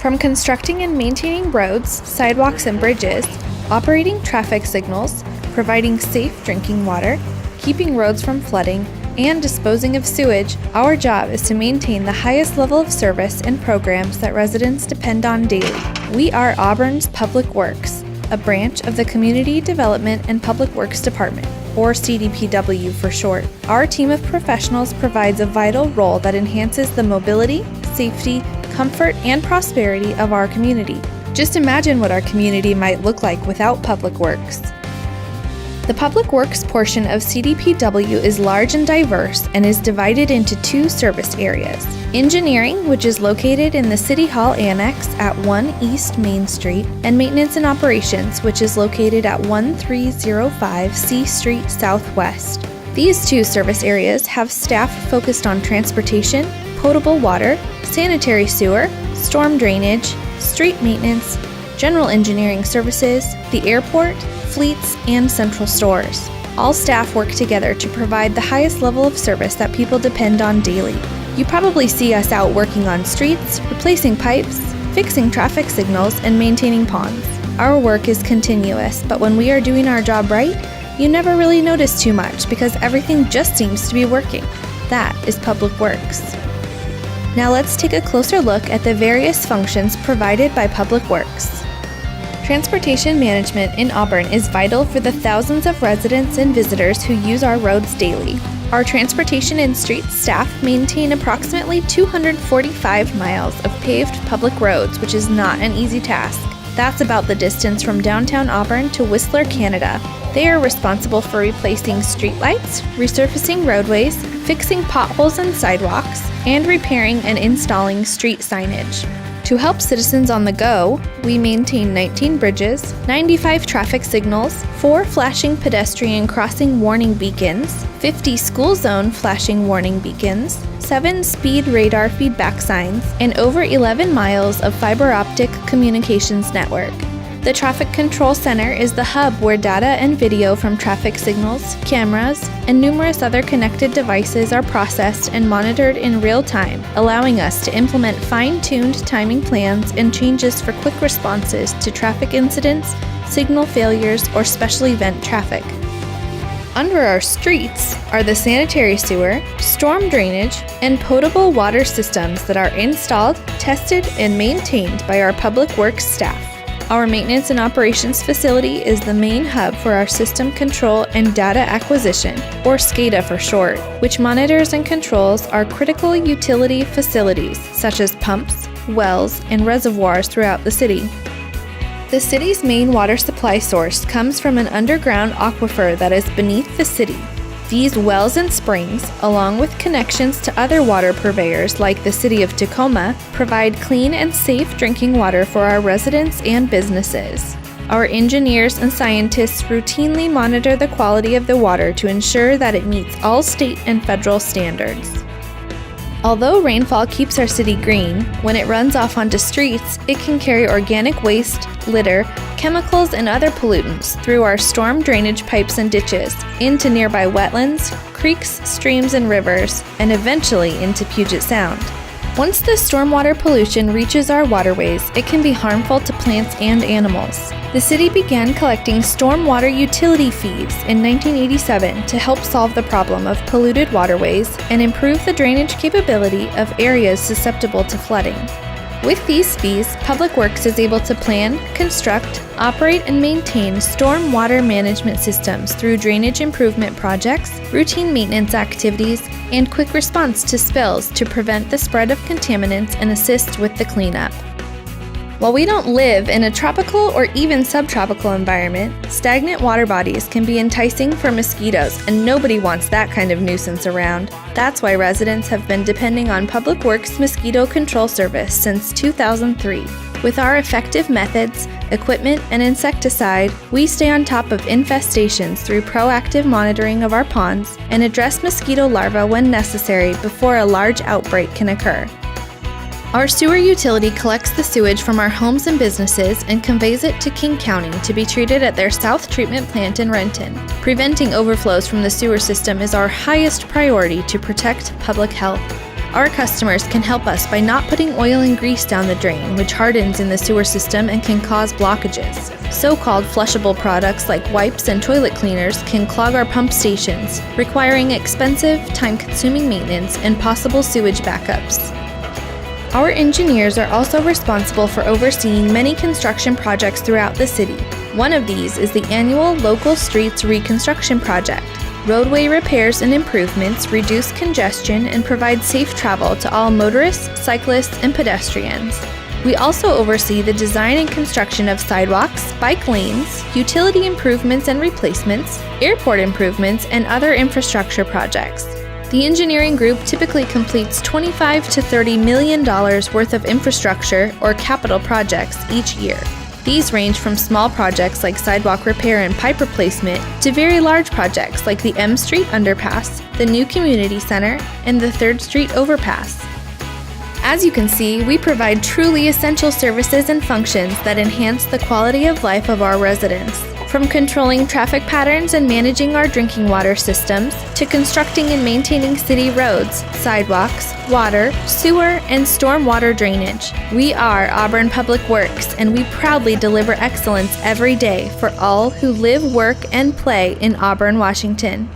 From constructing and maintaining roads, sidewalks, and bridges, operating traffic signals, providing safe drinking water, keeping roads from flooding, and disposing of sewage, our job is to maintain the highest level of service and programs that residents depend on daily. We are Auburn's Public Works, a branch of the Community Development and Public Works Department, or CDPW for short. Our team of professionals provides a vital role that enhances the mobility, safety, comfort, and prosperity of our community. Just imagine what our community might look like without Public Works. The Public Works portion of CDPW is large and diverse and is divided into two service areas. Engineering, which is located in the City Hall Annex at 1 East Main Street, and Maintenance and Operations, which is located at 1305 C Street Southwest. These two service areas have staff focused on transportation, potable water, sanitary sewer, storm drainage, street maintenance, general engineering services, the airport, fleets, and central stores. All staff work together to provide the highest level of service that people depend on daily. You probably see us out working on streets, replacing pipes, fixing traffic signals, and maintaining ponds. Our work is continuous, but when we are doing our job right, you never really notice too much because everything just seems to be working. That is Public Works. Now let's take a closer look at the various functions provided by Public Works. Transportation management in Auburn is vital for the thousands of residents and visitors who use our roads daily. Our transportation and street staff maintain approximately 245 miles of paved public roads, which is not an easy task. That's about the distance from downtown Auburn to Whistler, Canada. They are responsible for replacing streetlights, resurfacing roadways, fixing potholes and sidewalks, and repairing and installing street signage. To help citizens on the go, we maintain 19 bridges, 95 traffic signals, 4 flashing pedestrian crossing warning beacons, 50 school zone flashing warning beacons, 7 speed radar feedback signs, and over 11 miles of fiber optic communications network. The Traffic Control Center is the hub where data and video from traffic signals, cameras, and numerous other connected devices are processed and monitored in real time, allowing us to implement fine-tuned timing plans and changes for quick responses to traffic incidents, signal failures, or special event traffic. Under our streets are the sanitary sewer, storm drainage, and potable water systems that are installed, tested, and maintained by our Public Works staff. Our Maintenance and Operations facility is the main hub for our System Control and Data Acquisition, or SCADA for short, which monitors and controls our critical utility facilities such as pumps, wells, and reservoirs throughout the city. The city's main water supply source comes from an underground aquifer that is beneath the city. These wells and springs, along with connections to other water purveyors like the City of Tacoma, provide clean and safe drinking water for our residents and businesses. Our engineers and scientists routinely monitor the quality of the water to ensure that it meets all state and federal standards. Although rainfall keeps our city green, when it runs off onto streets, it can carry organic waste, litter, chemicals, and other pollutants through our storm drainage pipes and ditches, into nearby wetlands, creeks, streams, and rivers, and eventually into Puget Sound. Once the stormwater pollution reaches our waterways, it can be harmful to plants and animals. The city began collecting stormwater utility fees in 1987 to help solve the problem of polluted waterways and improve the drainage capability of areas susceptible to flooding. With these fees, Public Works is able to plan, construct, operate, and maintain stormwater management systems through drainage improvement projects, routine maintenance activities, and quick response to spills to prevent the spread of contaminants and assist with the cleanup. While we don't live in a tropical or even subtropical environment, stagnant water bodies can be enticing for mosquitoes, and nobody wants that kind of nuisance around. That's why residents have been depending on Public Works Mosquito Control Service since 2003. With our effective methods, equipment, and insecticide, we stay on top of infestations through proactive monitoring of our ponds and address mosquito larvae when necessary before a large outbreak can occur. Our sewer utility collects the sewage from our homes and businesses and conveys it to King County to be treated at their South Treatment Plant in Renton. Preventing overflows from the sewer system is our highest priority to protect public health. our customers can help us by not putting oil and grease down the drain, which hardens in the sewer system and can cause blockages. So-called flushable products like wipes and toilet cleaners can clog our pump stations, requiring expensive, time-consuming maintenance and possible sewage backups. Our engineers are also responsible for overseeing many construction projects throughout the city. One of these is the annual Local Streets Reconstruction Project. Roadway repairs and improvements reduce congestion and provide safe travel to all motorists, cyclists, and pedestrians. We also oversee the design and construction of sidewalks, bike lanes, utility improvements and replacements, airport improvements, and other infrastructure projects. The engineering group typically completes $25 to $30 million worth of infrastructure or capital projects each year. These range from small projects like sidewalk repair and pipe replacement to very large projects like the M Street Underpass, the new Community Center, and the 3rd Street Overpass. As you can see, we provide truly essential services and functions that enhance the quality of life of our residents. From controlling traffic patterns and managing our drinking water systems, to constructing and maintaining city roads, sidewalks, water, sewer, and stormwater drainage. We are Auburn Public Works, and we proudly deliver excellence every day for all who live, work, and play in Auburn, Washington.